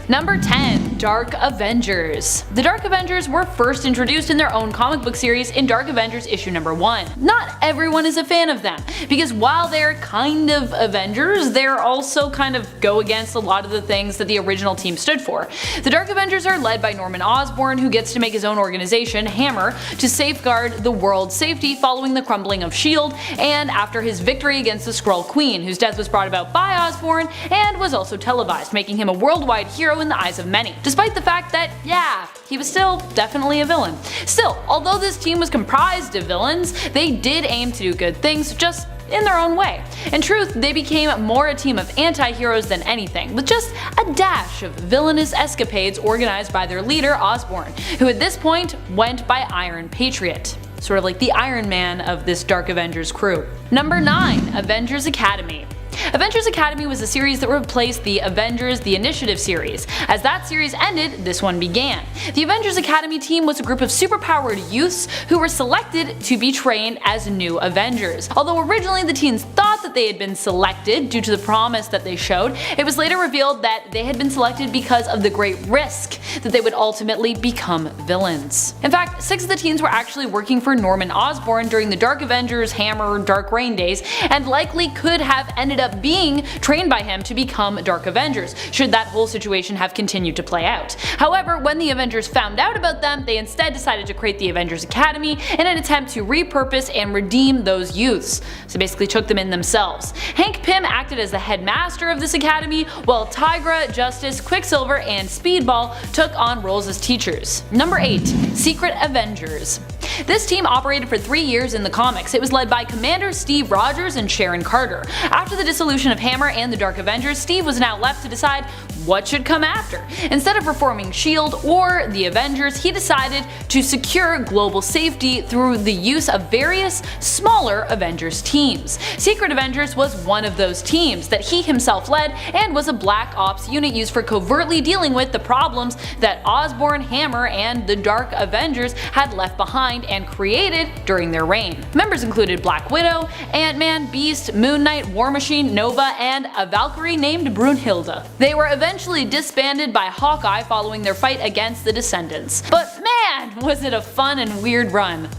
Number 10. Dark Avengers. The Dark Avengers were first introduced in their own comic book series in Dark Avengers issue number 1. Not everyone is a fan of them, because while they're kind of Avengers, they're also kind of go against a lot of the things that the original team stood for. The Dark Avengers are led by Norman Osborn, who gets to make his own organization, Hammer, to safeguard the world's safety following the crumbling of S.H.I.E.L.D. and after his victory against the Skrull Queen, whose death was brought about by Osborn and was also televised, making him a worldwide hero in the eyes of many, despite the fact that, yeah, he was still definitely a villain. Still, although this team was comprised of villains, they did aim to do good things, just in their own way. In truth, they became more a team of anti-heroes than anything, with just a dash of villainous escapades organized by their leader, Osborn, who at this point went by Iron Patriot. Sort of like the Iron Man of this Dark Avengers crew. Number 9. Avengers Academy. Avengers Academy was a series that replaced the Avengers The Initiative series. As that series ended, this one began. The Avengers Academy team was a group of superpowered youths who were selected to be trained as new Avengers. Although originally the teens thought that they had been selected due to the promise that they showed, it was later revealed that they had been selected because of the great risk that they would ultimately become villains. In fact, 6 of the teens were actually working for Norman Osborn during the Dark Avengers Hammer Dark Reign days, and likely could have ended up being trained by him to become Dark Avengers, should that whole situation have continued to play out. However, when the Avengers found out about them, they instead decided to create the Avengers Academy in an attempt to repurpose and redeem those youths, so basically took them in themselves. Hank Pym acted as the headmaster of this academy, while Tigra, Justice, Quicksilver, and Speedball took on roles as teachers. Number 8. Secret Avengers. This team operated for 3 years in the comics. It was led by Commander Steve Rogers and Sharon Carter. After the dissolution of Hammer and the Dark Avengers, Steve was now left to decide what should come after. Instead of reforming S.H.I.E.L.D. or the Avengers, he decided to secure global safety through the use of various smaller Avengers teams. Secret Avengers was one of those teams that he himself led, and was a black ops unit used for covertly dealing with the problems that Osborn, Hammer, and the Dark Avengers had left behind and created during their reign. Members included Black Widow, Ant-Man, Beast, Moon Knight, War Machine, Nova, and a Valkyrie named Brunhilde. They were eventually disbanded by Hawkeye following their fight against the Descendants. But man, was it a fun and weird run.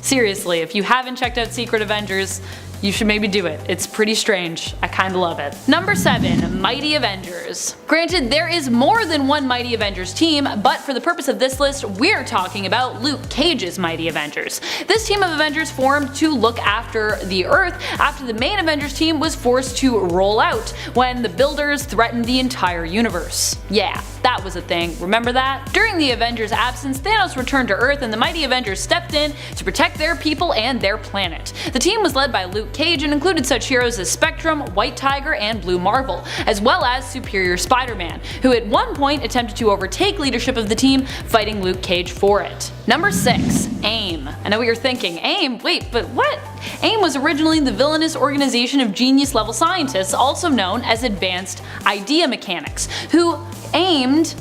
Seriously, if you haven't checked out Secret Avengers, you should maybe do it. It's pretty strange. I kinda love it. Number 7. Mighty Avengers. Granted, there is more than one Mighty Avengers team, but for the purpose of this list, we're talking about Luke Cage's Mighty Avengers. This team of Avengers formed to look after the Earth after the main Avengers team was forced to roll out when the Builders threatened the entire universe. Yeah, that was a thing. Remember that? During the Avengers' absence, Thanos returned to Earth and the Mighty Avengers stepped in to protect their people and their planet. The team was led by Luke Cage and included such heroes as Spectrum, White Tiger, and Blue Marvel, as well as Superior Spider-Man, who at one point attempted to overtake leadership of the team, fighting Luke Cage for it. Number 6. AIM. I know what you're thinking, AIM? Wait, but what? AIM was originally the villainous organization of genius-level scientists, also known as Advanced Idea Mechanics, who aimed,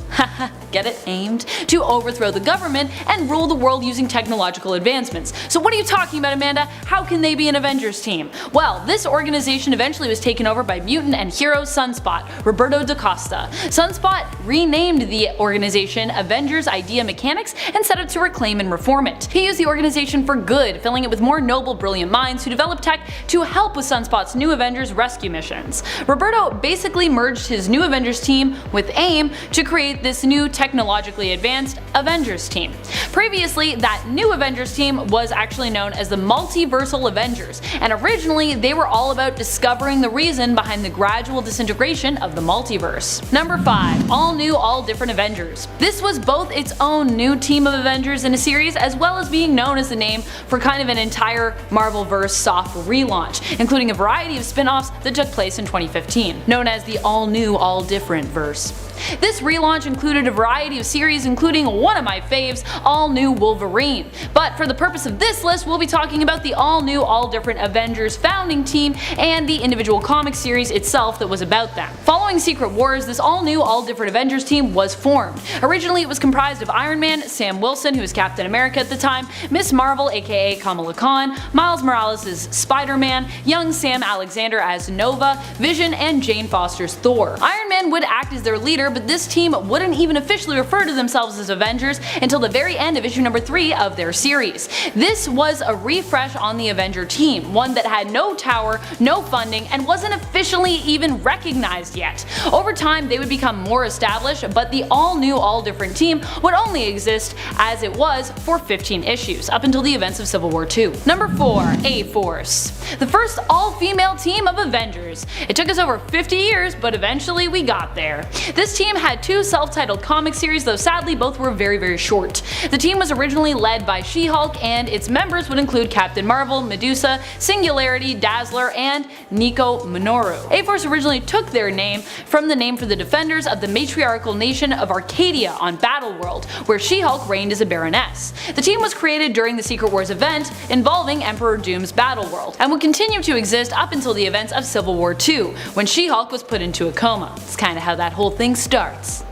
get it, aimed, to overthrow the government and rule the world using technological advancements. So what are you talking about, Amanda? How can they be an Avengers team? Well, this organization eventually was taken over by mutant and hero Sunspot, Roberto da Costa. Sunspot renamed the organization Avengers Idea Mechanics and set out to reclaim and reform it. He used the organization for good, filling it with more noble, brilliant minds who developed tech to help with Sunspot's new Avengers rescue missions. Roberto basically merged his new Avengers team with AIM to create this new technologically advanced Avengers team. Previously, that new Avengers team was actually known as the Multiversal Avengers, and originally they were all about discovering the reason behind the gradual disintegration of the multiverse. Number 5. All New All Different Avengers. This was both its own new team of Avengers in a series, as well as being known as the name for kind of an entire Marvelverse soft relaunch, including a variety of spin-offs that took place in 2015, known as the All New All Different verse. This relaunch included a variety of series, including one of my faves, All New Wolverine. But for the purpose of this list, we'll be talking about the All New All Different Avengers founding team and the individual comic series itself that was about them. Following Secret Wars, this All New All Different Avengers team was formed. Originally it was comprised of Iron Man, Sam Wilson, who was Captain America at the time, Miss Marvel aka Kamala Khan, Miles Morales as Spider-Man, young Sam Alexander as Nova, Vision, and Jane Foster's Thor. Iron Man would act as their leader here, but this team wouldn't even officially refer to themselves as Avengers until the very end of issue number 3 of their series. This was a refresh on the Avenger team, one that had no tower, no funding, and wasn't officially even recognized yet. Over time they would become more established, but the all-new, all-different team would only exist as it was for 15 issues, up until the events of Civil War II. Number 4. A-Force. The first all-female team of Avengers. It took us over 50 years, but eventually we got there. This team had 2 self-titled comic series, though sadly both were very short. The team was originally led by She-Hulk, and its members would include Captain Marvel, Medusa, Singularity, Dazzler, and Nico Minoru. A-Force originally took their name from the name for the defenders of the matriarchal nation of Arcadia on Battleworld, where She-Hulk reigned as a baroness. The team was created during the Secret Wars event involving Emperor Doom's Battleworld, and would continue to exist up until the events of Civil War II, when She-Hulk was put into a coma. It's kinda how that whole thing starts.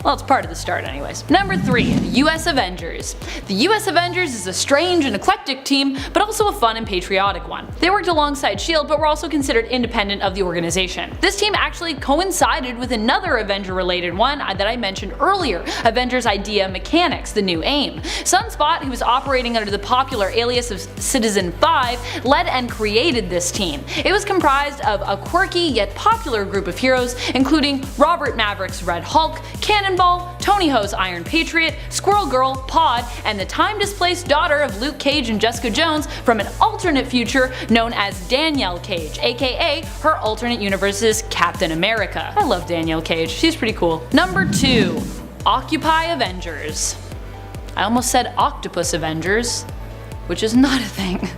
Well, it's part of the start anyways. Number 3. The US Avengers. The US Avengers is a strange and eclectic team, but also a fun and patriotic one. They worked alongside S.H.I.E.L.D. but were also considered independent of the organization. This team actually coincided with another Avenger related one that I mentioned earlier, Avengers Idea Mechanics, the new AIM. Sunspot, who was operating under the popular alias of Citizen 5, led and created this team. It was comprised of a quirky yet popular group of heroes, including Robert Maverick's Red Hulk, Cannonball, Tony Ho's Iron Patriot, Squirrel Girl, Pod, and the time-displaced daughter of Luke Cage and Jessica Jones from an alternate future known as Danielle Cage, aka her alternate universe's Captain America. I love Danielle Cage, she's pretty cool. Number 2. Occupy Avengers. I almost said Octopus Avengers, which is not a thing.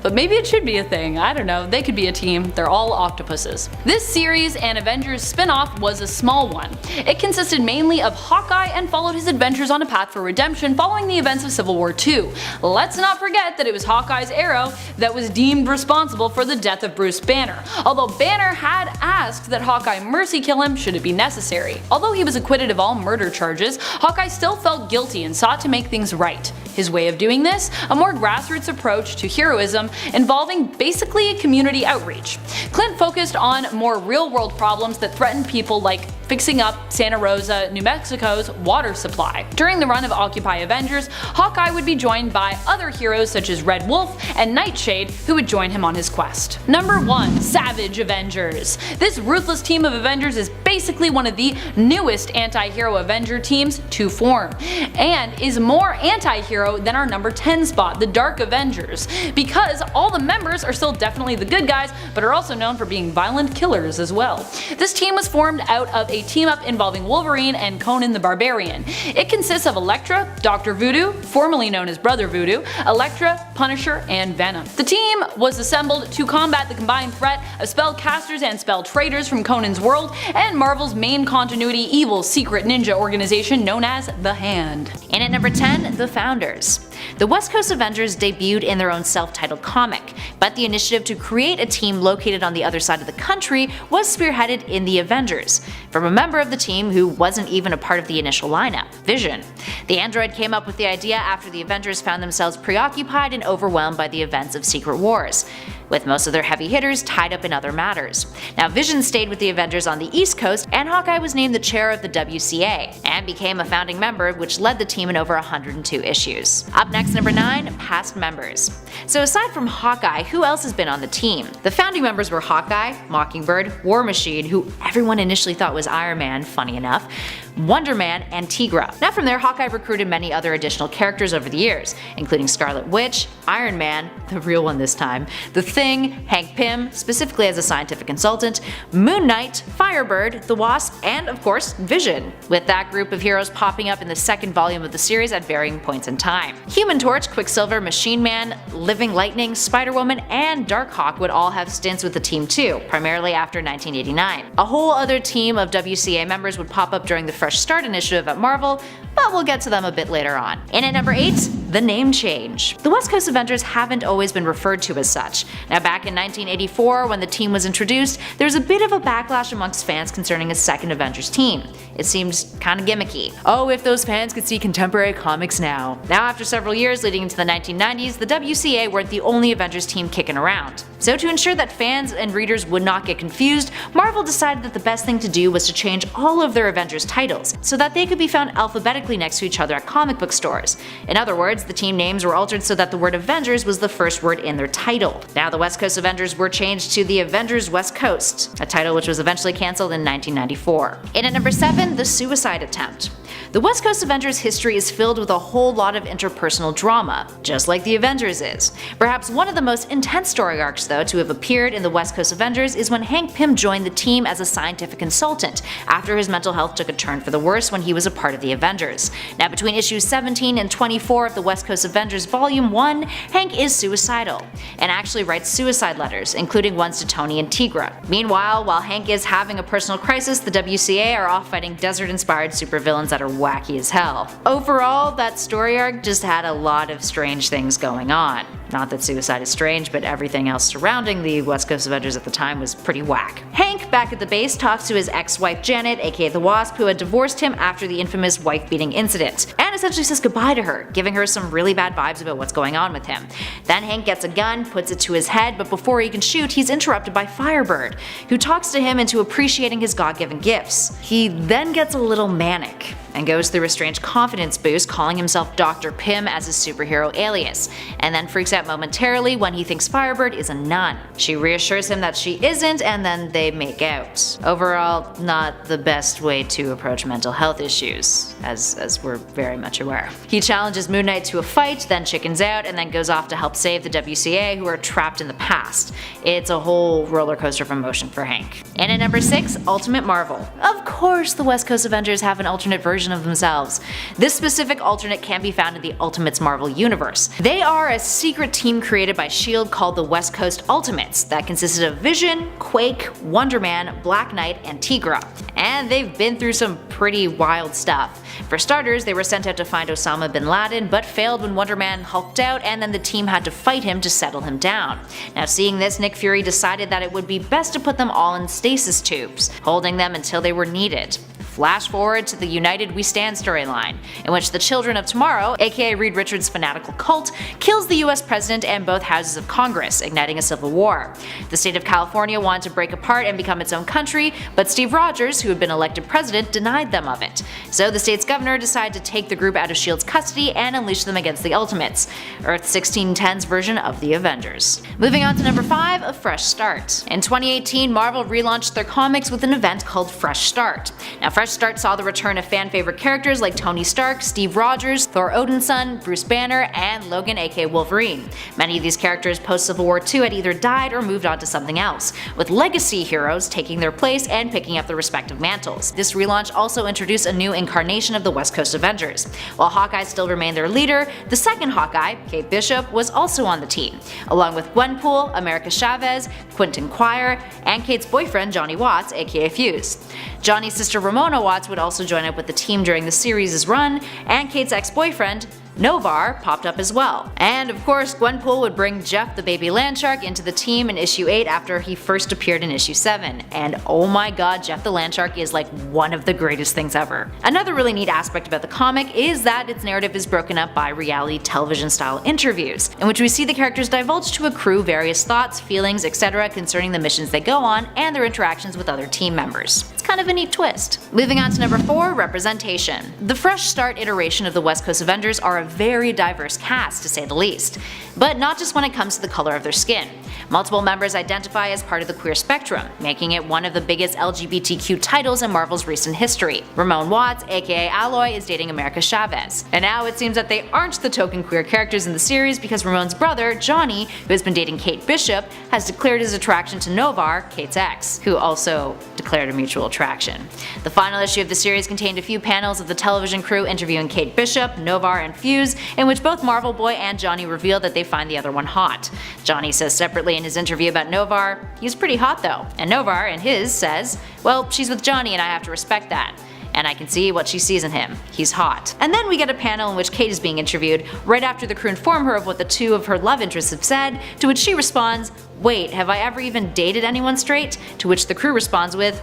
But maybe it should be a thing, I don't know, they could be a team, they're all octopuses. This series and Avengers spin-off was a small one. It consisted mainly of Hawkeye and followed his adventures on a path for redemption following the events of Civil War II. Let's not forget that it was Hawkeye's arrow that was deemed responsible for the death of Bruce Banner, although Banner had asked that Hawkeye mercy kill him should it be necessary. Although he was acquitted of all murder charges, Hawkeye still felt guilty and sought to make things right. His way of doing this? A more grassroots approach to heroism involving basically a community outreach. Clint focused on more real-world problems that threatened people, like fixing up Santa Rosa, New Mexico's water supply. During the run of Occupy Avengers, Hawkeye would be joined by other heroes such as Red Wolf and Nightshade, who would join him on his quest. Number 1. Savage Avengers. This ruthless team of Avengers is basically one of the newest anti-hero Avenger teams to form, and is more anti-hero than our number 10 spot, the Dark Avengers, because all the members are still definitely the good guys, but are also known for being violent killers as well. This team was formed out of a team-up involving Wolverine and Conan the Barbarian. It consists of Elektra, Dr. Voodoo, formerly known as Brother Voodoo, Elektra, Punisher, and Venom. The team was assembled to combat the combined threat of spellcasters and spell traders from Conan's world and Marvel's main continuity evil secret ninja organization known as The Hand. And at number 10, The Founders. The West Coast Avengers debuted in their own self-titled comic, but the initiative to create a team located on the other side of the country was spearheaded in the Avengers, from a member of the team who wasn't even a part of the initial lineup, Vision. The android came up with the idea after the Avengers found themselves preoccupied and overwhelmed by the events of Secret Wars, with most of their heavy hitters tied up in other matters. Now Vision stayed with the Avengers on the East Coast, and Hawkeye was named the chair of the WCA, and became a founding member, which led the team in over 102 issues. Up next, number 9, Past Members. So aside from Hawkeye, who else has been on the team? The founding members were Hawkeye, Mockingbird, War Machine, who everyone initially thought was Iron Man, funny enough, Wonder Man, and Tigra. Now from there, Hawkeye recruited many other additional characters over the years, including Scarlet Witch, Iron Man, the real one this time, The Thing, Hank Pym, specifically as a scientific consultant, Moon Knight, Firebird, the Wasp, and of course Vision, with that group of heroes popping up in the second volume of the series at varying points in time. Human Torch, Quicksilver, Machine Man, Living Lightning, Spider-Woman, and Darkhawk would all have stints with the team too, primarily after 1989. A whole other team of WCA members would pop up during the Fresh Start initiative at Marvel, but we'll get to them a bit later on. And at number 8, the name change. The West Coast Avengers haven't always been referred to as such. Now back in 1984, when the team was introduced, there was a bit of a backlash amongst fans concerning a second Avengers team. It seemed kinda gimmicky. Oh, if those fans could see contemporary comics now. Now after several years leading into the 1990s, the WCA weren't the only Avengers team kicking around. So to ensure that fans and readers would not get confused, Marvel decided that the best thing to do was to change all of their Avengers titles, so that they could be found alphabetically next to each other at comic book stores. In other words, the team names were altered so that the word Avengers was the first word in their title. Now the West Coast Avengers were changed to the Avengers West Coast, a title which was eventually cancelled in 1994. In at number 7, the suicide attempt. The West Coast Avengers history is filled with a whole lot of interpersonal drama, just like the Avengers is. Perhaps one of the most intense story arcs though to have appeared in the West Coast Avengers is when Hank Pym joined the team as a scientific consultant after his mental health took a turn for the worse when he was a part of the Avengers. Now between issues 17 and 24 of the West Coast Avengers Volume 1, Hank is suicidal, and actually writes suicide letters, including ones to Tony and Tigra. Meanwhile, while Hank is having a personal crisis, the WCA are off fighting desert-inspired supervillains that are wacky as hell. Overall, that story arc just had a lot of strange things going on. Not that suicide is strange, but everything else surrounding the West Coast Avengers at the time was pretty whack. Hank, back at the base, talks to his ex-wife Janet, aka the Wasp, who had divorced him after the infamous wife-beating incident, and essentially says goodbye to her, giving her some really bad vibes about what's going on with him. Then Hank gets a gun, puts it to his head, but before he can shoot, he's interrupted by Firebird, who talks to him into appreciating his God-given gifts. He then gets a little manic and goes through a strange confidence boost, calling himself Dr. Pym as his superhero alias, and then freaks out momentarily when he thinks Firebird is a nun. She reassures him that she isn't, and then they make out. Overall, not the best way to approach mental health issues, as we're very much aware. He challenges Moon Knight to a fight, then chickens out, and then goes off to help save the WCA, who are trapped in the past. It's a whole roller coaster of emotion for Hank. And at number 6, Ultimate Marvel. Of course the West Coast Avengers have an alternate version of themselves. This specific alternate can be found in the Ultimates Marvel universe. They are a secret team created by S.H.I.E.L.D. called the West Coast Ultimates that consisted of Vision, Quake, Wonder Man, Black Knight, and Tigra. And they've been through some pretty wild stuff. For starters, they were sent out to find Osama bin Laden, but failed when Wonder Man hulked out, and then the team had to fight him to settle him down. Now seeing this, Nick Fury decided that it would be best to put them all in stasis tubes, holding them until they were needed. Flash forward to the United We Stand storyline, in which the Children of Tomorrow, aka Reed Richards' fanatical cult, kills the US president and both houses of Congress, igniting a civil war. The state of California wanted to break apart and become its own country, but Steve Rogers, who had been elected president, denied them of it. So the state's governor decided to take the group out of S.H.I.E.L.D.'s custody and unleash them against the Ultimates, Earth 1610's version of the Avengers. Moving on to number 5, A Fresh Start. In 2018, Marvel relaunched their comics with an event called Fresh Start. Now Fresh Start saw the return of fan-favorite characters like Tony Stark, Steve Rogers, Thor Odinson, Bruce Banner, and Logan aka Wolverine. Many of these characters post-Civil War II had either died or moved on to something else, with legacy heroes taking their place and picking up their respective mantles. This relaunch also introduced a new incarnation of the West Coast Avengers. While Hawkeye still remained their leader, the second Hawkeye, Kate Bishop, was also on the team, along with Gwenpool, America Chavez, Quentin Quire, and Kate's boyfriend Johnny Watts aka Fuse. Johnny's sister Ramona Watts would also join up with the team during the series' run, and Kate's ex-boyfriend, Novar, popped up as well. And of course, Gwenpool would bring Jeff the baby Landshark into the team in issue 8 after he first appeared in issue 7. And oh my god, Jeff the Landshark is like one of the greatest things ever. Another really neat aspect about the comic is that its narrative is broken up by reality television style interviews, in which we see the characters divulge to a crew various thoughts, feelings, etc. concerning the missions they go on and their interactions with other team members. It's kind of a neat twist. Moving on to number 4, Representation. The Fresh Start iteration of the West Coast Avengers are a very diverse cast, to say the least. But not just when it comes to the color of their skin. Multiple members identify as part of the queer spectrum, making it one of the biggest LGBTQ titles in Marvel's recent history. Ramon Watts, aka Alloy, is dating America Chavez. And now it seems that they aren't the token queer characters in the series because Ramon's brother, Johnny, who has been dating Kate Bishop, has declared his attraction to Novar, Kate's ex, who also declared a mutual attraction. The final issue of the series contained a few panels of the television crew interviewing Kate Bishop, Novar, and Fuse, in which both Marvel Boy and Johnny reveal that they find the other one hot. Johnny says separately in his interview about Novar, he's pretty hot though, and Novar in his says, well, she's with Johnny and I have to respect that. and I can see what she sees in him. He's hot. And then we get a panel in which Kate is being interviewed, right after the crew inform her of what the two of her love interests have said, to which she responds, "Wait, have I ever even dated anyone straight?" To which the crew responds with,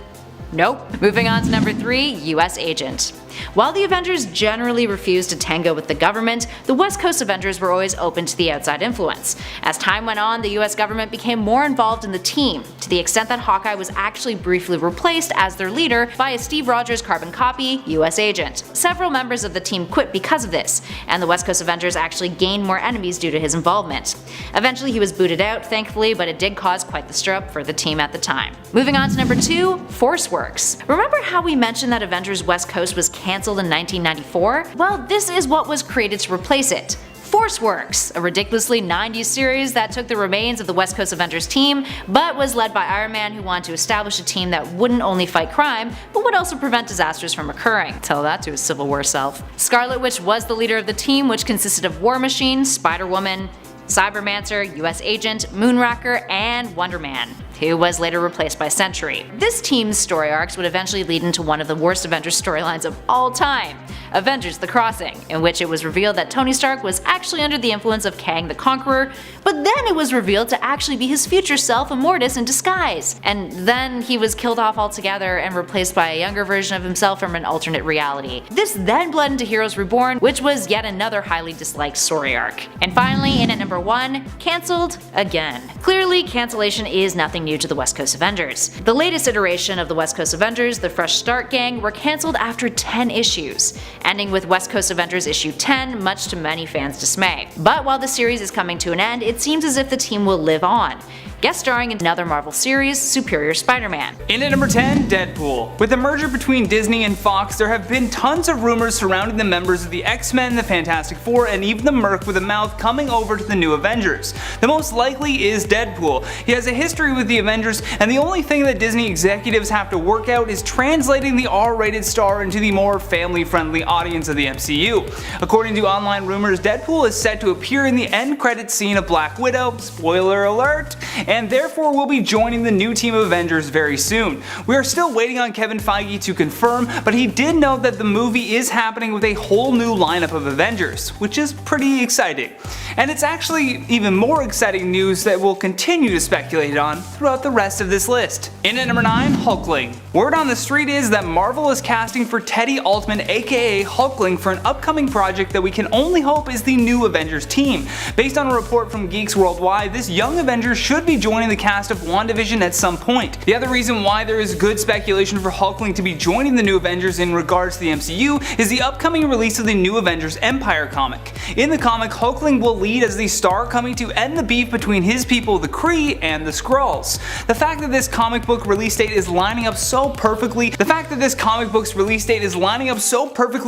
"Nope." Moving on to number 3, US Agent. While the Avengers generally refused to tango with the government, the West Coast Avengers were always open to the outside influence. As time went on, the US government became more involved in the team, to the extent that Hawkeye was actually briefly replaced as their leader by a Steve Rogers carbon copy, US Agent. Several members of the team quit because of this, and the West Coast Avengers actually gained more enemies due to his involvement. Eventually he was booted out, thankfully, but it did cause quite the stir up for the team at the time. Moving on to number 2, ForceWorks. Remember how we mentioned that Avengers West Coast was cancelled in 1994? Well, this is what was created to replace it. ForceWorks, a ridiculously 90s series that took the remains of the West Coast Avengers team, but was led by Iron Man, who wanted to establish a team that wouldn't only fight crime, but would also prevent disasters from occurring. Tell that to his Civil War self. Scarlet Witch was the leader of the team, which consisted of War Machine, Spider-Woman, Cybermancer, US Agent, Moonraker, and Wonder Man, who was later replaced by Sentry. This team's story arcs would eventually lead into one of the worst Avengers storylines of all time, Avengers: The Crossing, in which it was revealed that Tony Stark was actually under the influence of Kang the Conqueror, but then it was revealed to actually be his future self, Immortus, in disguise. And then he was killed off altogether and replaced by a younger version of himself from an alternate reality. This then bled into Heroes Reborn, which was yet another highly disliked story arc. And finally, in at number 1, cancelled again. Clearly, cancellation is nothing new to the West Coast Avengers. The latest iteration of the West Coast Avengers, the Fresh Start Gang, were cancelled after 10 issues, ending with West Coast Avengers issue 10, much to many fans' dismay. But while the series is coming to an end, it seems as if the team will live on, guest starring in another Marvel series, Superior Spider-Man. In at number 10, Deadpool. With the merger between Disney and Fox, there have been tons of rumors surrounding the members of the X-Men, the Fantastic Four, and even the Merc with a mouth coming over to the new Avengers. The most likely is Deadpool. He has a history with the Avengers, and the only thing that Disney executives have to work out is translating the R-rated star into the more family-friendly audience of the MCU. According to online rumors, Deadpool is set to appear in the end credits scene of Black Widow, spoiler alert, and therefore will be joining the new team of Avengers very soon. We are still waiting on Kevin Feige to confirm, but he did note that the movie is happening with a whole new lineup of Avengers, which is pretty exciting. And it's actually even more exciting news that we'll continue to speculate on throughout the rest of this list. In at number 9, Hulkling. Word on the street is that Marvel is casting for Teddy Altman, aka Hulkling, for an upcoming project that we can only hope is the new Avengers team. Based on a report from Geeks Worldwide, this young Avenger should be joining the cast of WandaVision at some point. The other reason why there is good speculation for Hulkling to be joining the new Avengers in regards to the MCU is the upcoming release of the new Avengers Empire comic. In the comic, Hulkling will lead as the star coming to end the beef between his people, the Kree, and the Skrulls. The fact that this comic book release date is lining up so perfectly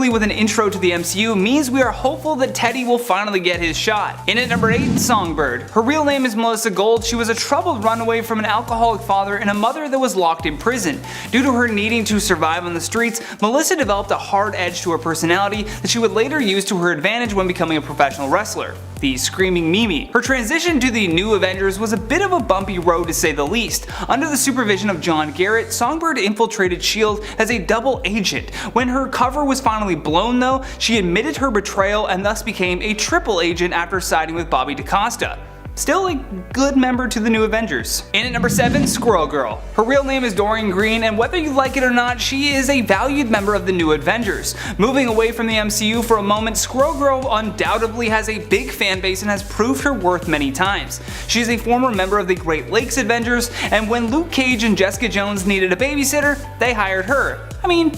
with an intro to the MCU means we are hopeful that Teddy will finally get his shot. In at number 8, Songbird. Her real name is Melissa Gold. She was a troubled runaway from an alcoholic father and a mother that was locked in prison. Due to her needing to survive on the streets, Melissa developed a hard edge to her personality that she would later use to her advantage when becoming a professional wrestler, the Screaming Mimi. Her transition to the new Avengers was a bit of a bumpy road to say the least. Under the supervision of John Garrett, Songbird infiltrated S.H.I.E.L.D. as a double agent. When her cover was finally blown though, she admitted her betrayal and thus became a triple agent after siding with Bobby DaCosta. Still a good member to the new Avengers. In at number 7, Squirrel Girl. Her real name is Doreen Green, and whether you like it or not, she is a valued member of the new Avengers. Moving away from the MCU for a moment, Squirrel Girl undoubtedly has a big fan base and has proved her worth many times. She is a former member of the Great Lakes Avengers, and when Luke Cage and Jessica Jones needed a babysitter, they hired her. I mean,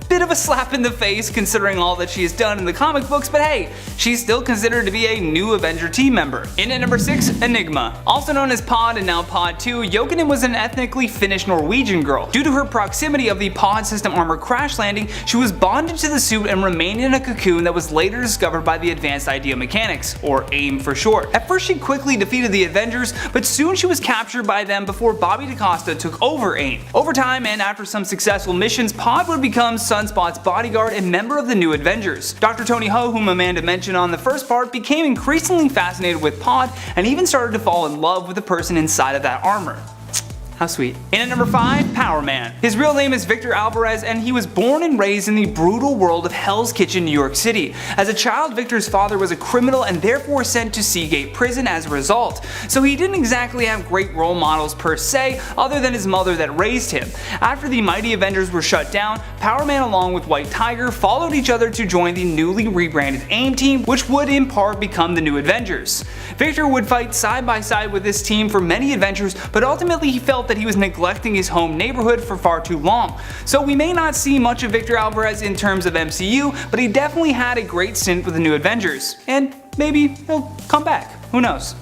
bit of a slap in the face considering all that she has done in the comic books, but hey, she's still considered to be a new Avenger team member. In at number 6, Enigma. Also known as Pod and now Pod 2, Jokinen was an ethnically Finnish Norwegian girl. Due to her proximity of the Pod system armor crash landing, she was bonded to the suit and remained in a cocoon that was later discovered by the Advanced Idea Mechanics, or AIM for short. At first she quickly defeated the Avengers, but soon she was captured by them before Bobby DaCosta took over AIM. Over time and after some successful missions, Pod would become Sunspot's bodyguard and member of the new Avengers. Dr. Tony Ho, whom Amanda mentioned on the first part, became increasingly fascinated with Pod and even started to fall in love with the person inside of that armor. how sweet. In at number 5, Power Man. His real name is Victor Alvarez, and he was born and raised in the brutal world of Hell's Kitchen, New York City. As a child, Victor's father was a criminal and therefore sent to Seagate Prison as a result. So he didn't exactly have great role models per se, other than his mother that raised him. After the mighty Avengers were shut down, Power Man along with White Tiger followed each other to join the newly rebranded AIM team, which would in part become the new Avengers. Victor would fight side by side with this team for many adventures, but ultimately he felt that he was neglecting his home neighborhood for far too long. So we may not see much of Victor Alvarez in terms of MCU, but he definitely had a great stint with the new Avengers. And maybe he'll come back, who knows?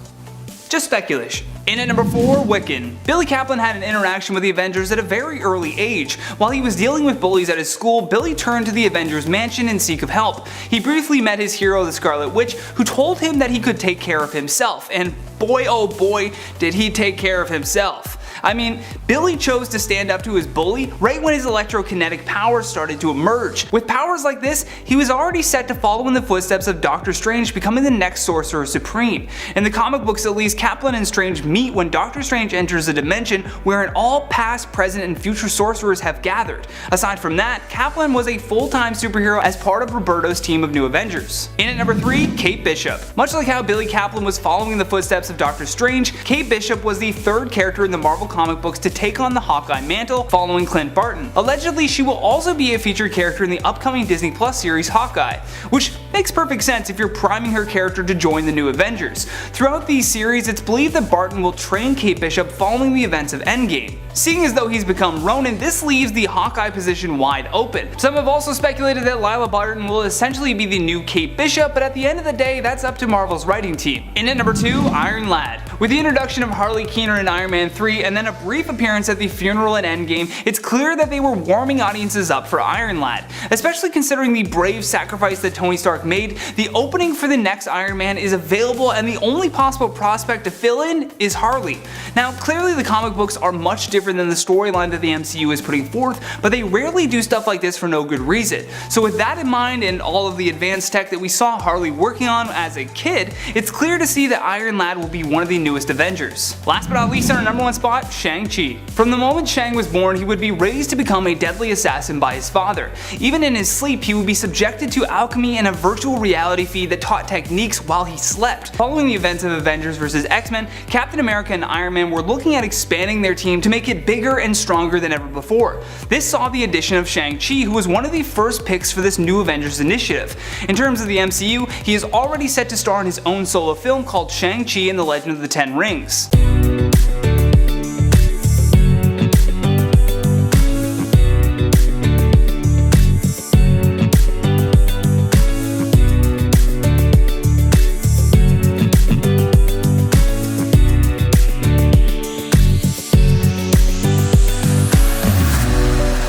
Just speculation. In at number 4, Wiccan. Billy Kaplan had an interaction with the Avengers at a very early age. While he was dealing with bullies at his school, Billy turned to the Avengers mansion in seek of help. He briefly met his hero, the Scarlet Witch, who told him that he could take care of himself, and boy oh boy did he take care of himself. I mean, Billy chose to stand up to his bully right when his electrokinetic powers started to emerge. With powers like this, he was already set to follow in the footsteps of Doctor Strange, becoming the next Sorcerer Supreme. In the comic books at least, Kaplan and Strange meet when Doctor Strange enters a dimension wherein all past, present, and future sorcerers have gathered. Aside from that, Kaplan was a full-time superhero as part of Roberto's team of New Avengers. In at number 3, Kate Bishop. Much like how Billy Kaplan was following in the footsteps of Doctor Strange, Kate Bishop was the third character in the Marvel comic books to take on the Hawkeye mantle following Clint Barton. Allegedly, she will also be a featured character in the upcoming Disney Plus series Hawkeye, which makes perfect sense if you're priming her character to join the new Avengers. Throughout these series, it's believed that Barton will train Kate Bishop following the events of Endgame. Seeing as though he's become Ronin, this leaves the Hawkeye position wide open. Some have also speculated that Lila Barton will essentially be the new Kate Bishop, but at the end of the day, that's up to Marvel's writing team. In at number 2, Iron Lad. With the introduction of Harley Keener in Iron Man 3 and then a brief appearance at the funeral in Endgame, it's clear that they were warming audiences up for Iron Lad. Especially considering the brave sacrifice that Tony Stark made, the opening for the next Iron Man is available and the only possible prospect to fill in is Harley. Now clearly the comic books are much different than the storyline that the MCU is putting forth, but they rarely do stuff like this for no good reason. So with that in mind and all of the advanced tech that we saw Harley working on as a kid, it's clear to see that Iron Lad will be one of the newest Avengers. Last but not least, on our number 1 spot, Shang-Chi. From the moment Shang was born, he would be raised to become a deadly assassin by his father. Even in his sleep, he would be subjected to alchemy and a virtual reality feed that taught techniques while he slept. Following the events of Avengers vs. X-Men, Captain America and Iron Man were looking at expanding their team to make it bigger and stronger than ever before. This saw the addition of Shang-Chi, who was one of the first picks for this new Avengers initiative. In terms of the MCU, he is already set to star in his own solo film called Shang-Chi and the Legend of the Ten Rings.